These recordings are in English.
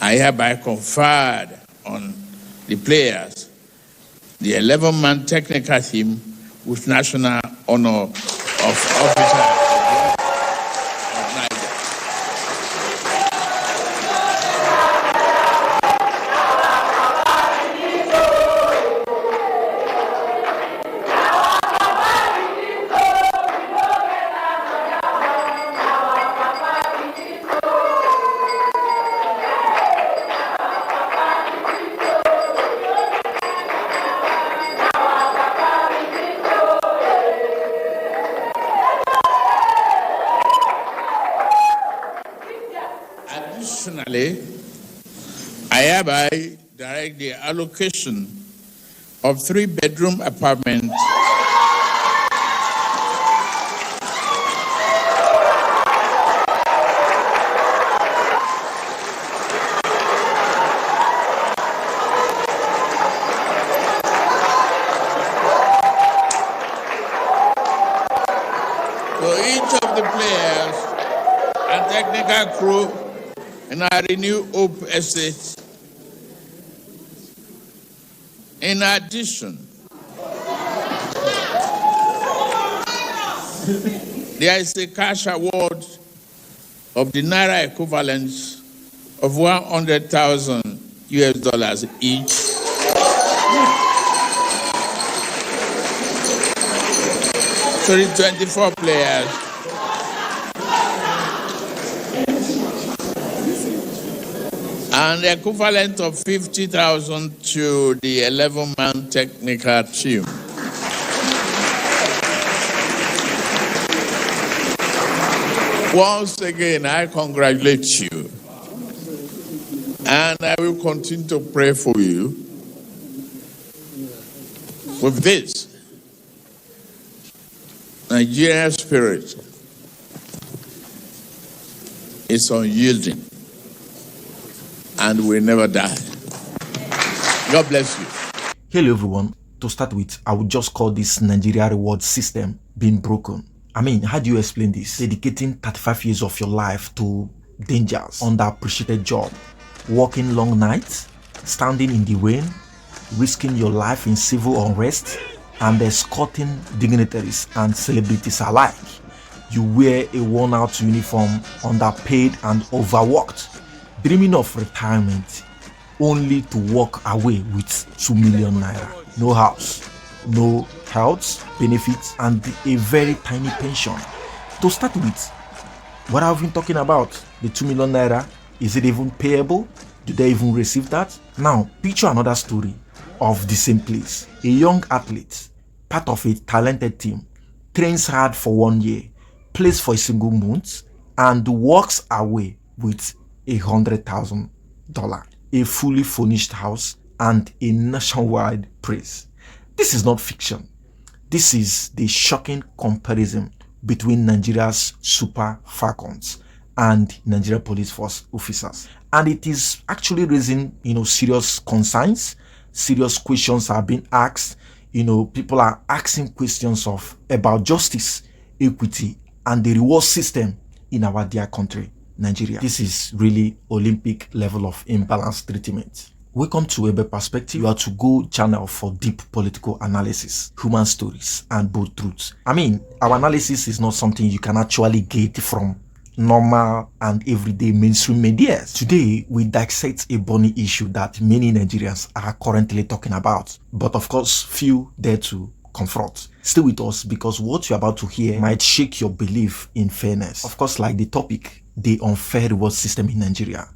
I hereby conferred on the players the 11-man technical team with national honor of officer of Niger. Additionally, I hereby direct the allocation of 3-bedroom apartments to each of the players and technical crew in our Renew Hope Estate. In addition, there is a cash award of the Naira equivalent of 100,000 US dollars each to the 24 players and the equivalent of 50,000 to the 11-man technical team. Once again, I congratulate you, and I will continue to pray for you. With this, Nigerian spirit is unyielding and will never die. God bless you. Hello everyone. To start with, I would just call this Nigeria reward system being broken. I mean, how do you explain this? Dedicating 35 years of your life to dangers, underappreciated job, working long nights, standing in the rain, risking your life in civil unrest, and escorting dignitaries and celebrities alike. You wear a worn-out uniform, underpaid and overworked, dreaming of retirement, only to walk away with 2 million naira. No house, no health benefits, and a very tiny pension. To start with, what have we been talking about? The 2 million naira, is it even payable? Do they even receive that? Now, picture another story of the same place. A young athlete, part of a talented team, trains hard for 1 year, plays for a single month, and walks away with $100,000, a fully furnished house, and a nationwide praise. This is not fiction. This is the shocking comparison between Nigeria's Super Falcons and Nigeria Police Force officers, and it is actually raising, serious concerns. Serious questions are being asked. People are asking questions about justice, equity, and the reward system in our dear country, Nigeria. This is really Olympic level of imbalanced treatment. Welcome to Ebe Perspective. You are to go channel for deep political analysis, human stories, and bold truths. I mean, our analysis is not something you can actually get from normal and everyday mainstream media. Today, we dissect a burning issue that many Nigerians are currently talking about, but of course, few dare to confront. Stay with us, because what you're about to hear might shake your belief in fairness. Of course, like the topic, the unfair reward system in Nigeria.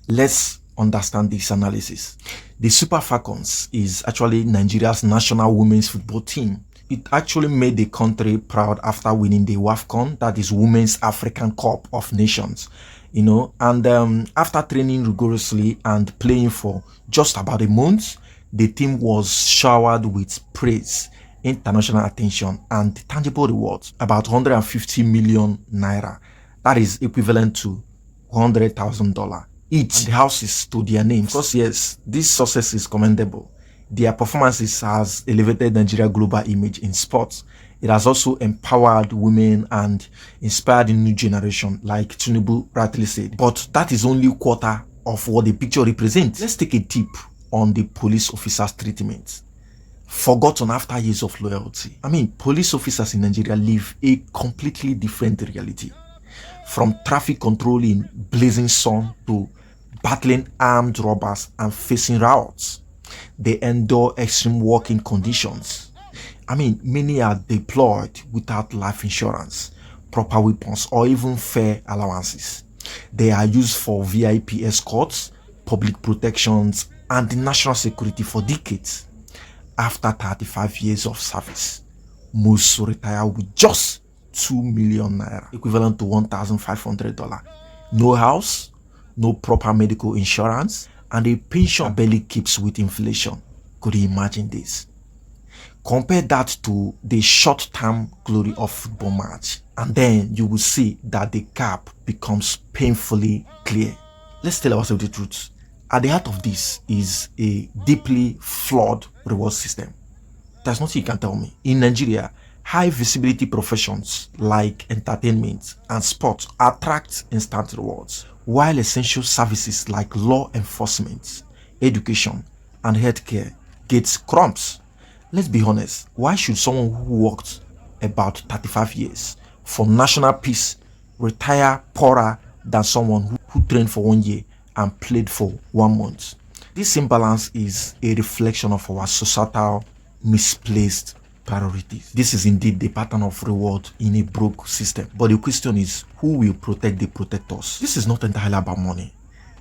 Let's understand this analysis. The Super Falcons is actually Nigeria's national women's football team. It actually made the country proud after winning the WAFCON, that is Women's African Cup of Nations, and after training rigorously and playing for just about a month, the team was showered with praise, international attention, and tangible rewards, about 150 million naira. That is equivalent to $100,000 each. And the houses to their names. Because yes, this success is commendable. Their performances has elevated Nigeria global image in sports. It has also empowered women and inspired a new generation, like Tinubu rightly said. But that is only quarter of what the picture represents. Let's take a tip on the police officers' treatment. Forgotten after years of loyalty. Police officers in Nigeria live a completely different reality. From traffic control in blazing sun to battling armed robbers and facing riots, they endure extreme working conditions. Many are deployed without life insurance, proper weapons, or even fair allowances. They are used for VIP escorts, public protections, and national security for decades. After 35 years of service, most retire with just 2 million naira, equivalent to $1,500. No house, no proper medical insurance, and a pension barely keeps with inflation. Could you imagine this? Compare that to the short-term glory of football match, and then you will see that the gap becomes painfully clear. Let's tell ourselves the truth. At the heart of this is a deeply flawed reward system. There's nothing you can tell me. In Nigeria, high visibility professions like entertainment and sports attract instant rewards, while essential services like law enforcement, education, and healthcare get crumbs. Let's be honest, why should someone who worked about 35 years for national peace retire poorer than someone who trained for 1 year and played for 1 month? This imbalance is a reflection of our societal misplaced priorities. This is indeed the pattern of reward in a broke system. But the question is, who will protect the protectors? This is not entirely about money.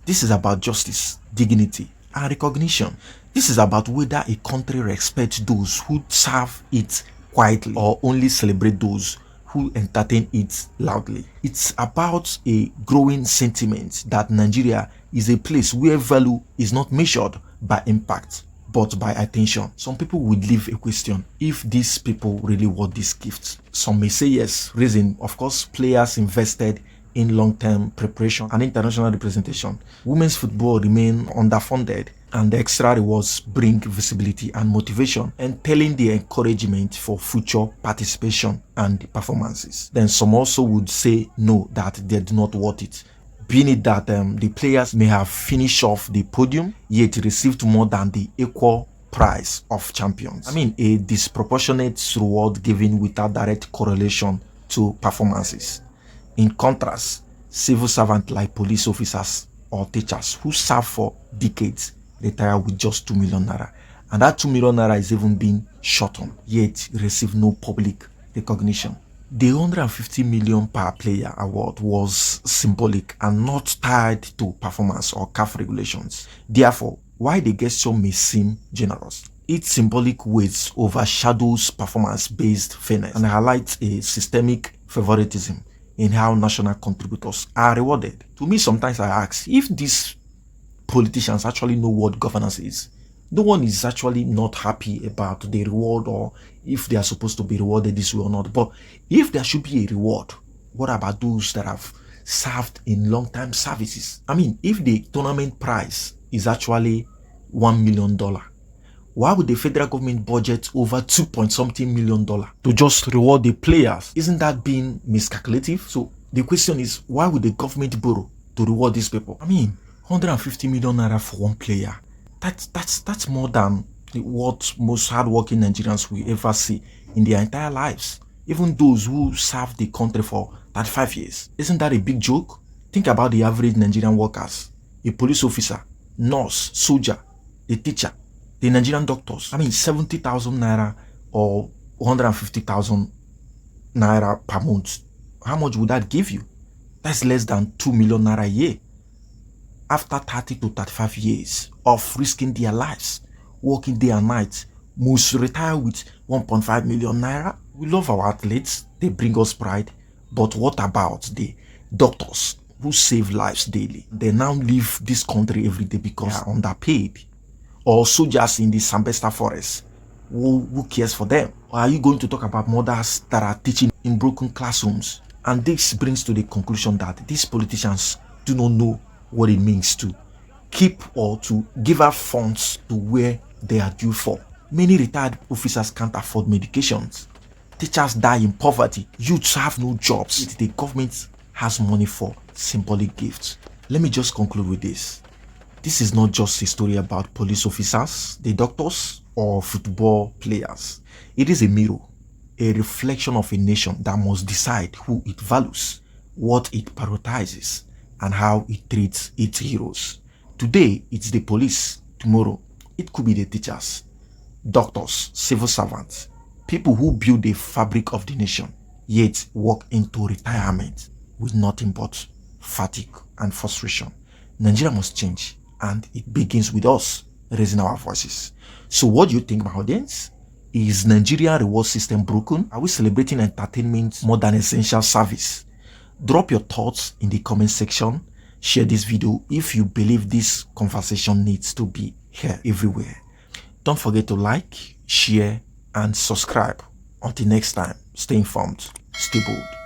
This is about justice, dignity, and recognition. This is about whether a country respects those who serve it quietly or only celebrate those who entertain it loudly. It's about a growing sentiment that Nigeria is a place where value is not measured by impact but by attention. Some people would leave a question if these people really want these gifts. Some may say yes. Reason, of course, players invested in long-term preparation and international representation. Women's football remain underfunded, and the extra rewards bring visibility and motivation, entailing the encouragement for future participation and performances. Then some also would say no, that they do not want it, being it that the players may have finished off the podium yet received more than the equal price of champions. A disproportionate reward given without direct correlation to performances. In contrast, civil servants like police officers or teachers who serve for decades retire with just 2 million naira, and that 2 million naira is even being shortened, yet receive no public recognition. The 150 million per player award was symbolic and not tied to performance or CAF regulations. Therefore, while the gesture may seem generous, its symbolic weight overshadows performance-based fairness and highlights a systemic favoritism in how national contributors are rewarded. To me, sometimes I ask, if these politicians actually know what governance is, no one is actually not happy about the reward, or if they are supposed to be rewarded this way or not. But if there should be a reward, what about those that have served in long-time services? If the tournament prize is actually $1 million, why would the federal government budget over 2-point-something million to just reward the players? Isn't that being miscalculative? So the question is, why would the government borrow to reward these people? 150 million naira for one player. That's more than what most hardworking Nigerians will ever see in their entire lives. Even those who serve the country for 35 years. Isn't that a big joke? Think about the average Nigerian workers. A police officer, nurse, soldier, a teacher, the Nigerian doctors. 70,000 naira or 150,000 naira per month. How much would that give you? That's less than 2 million naira a year. After 30 to 35 years of risking their lives, working day and night, most retire with 1.5 million naira. We love our athletes, they bring us pride, but what about the doctors who save lives daily? They now leave this country every day because they are underpaid. Or soldiers in the Sambesta forest, who cares for them? Or are you going to talk about mothers that are teaching in broken classrooms? And this brings to the conclusion that these politicians do not know what it means to keep or to give out funds to where they are due for. Many retired officers can't afford medications. Teachers die in poverty. Youths have no jobs. The government has money for symbolic gifts. Let me just conclude with this. This is not just a story about police officers, the doctors, or football players. It is a mirror, a reflection of a nation that must decide who it values, what it prioritizes, and how it treats its heroes. Today, it's the police. Tomorrow, it could be the teachers, doctors, civil servants, people who build the fabric of the nation, yet walk into retirement with nothing but fatigue and frustration. Nigeria must change, and it begins with us raising our voices. So what do you think, my audience? Is Nigeria reward system broken? Are we celebrating entertainment more than essential service? Drop your thoughts in the comment section. Share this video if you believe this conversation needs to be heard everywhere. Don't forget to like, share, and subscribe. Until next time, stay informed, stay bold.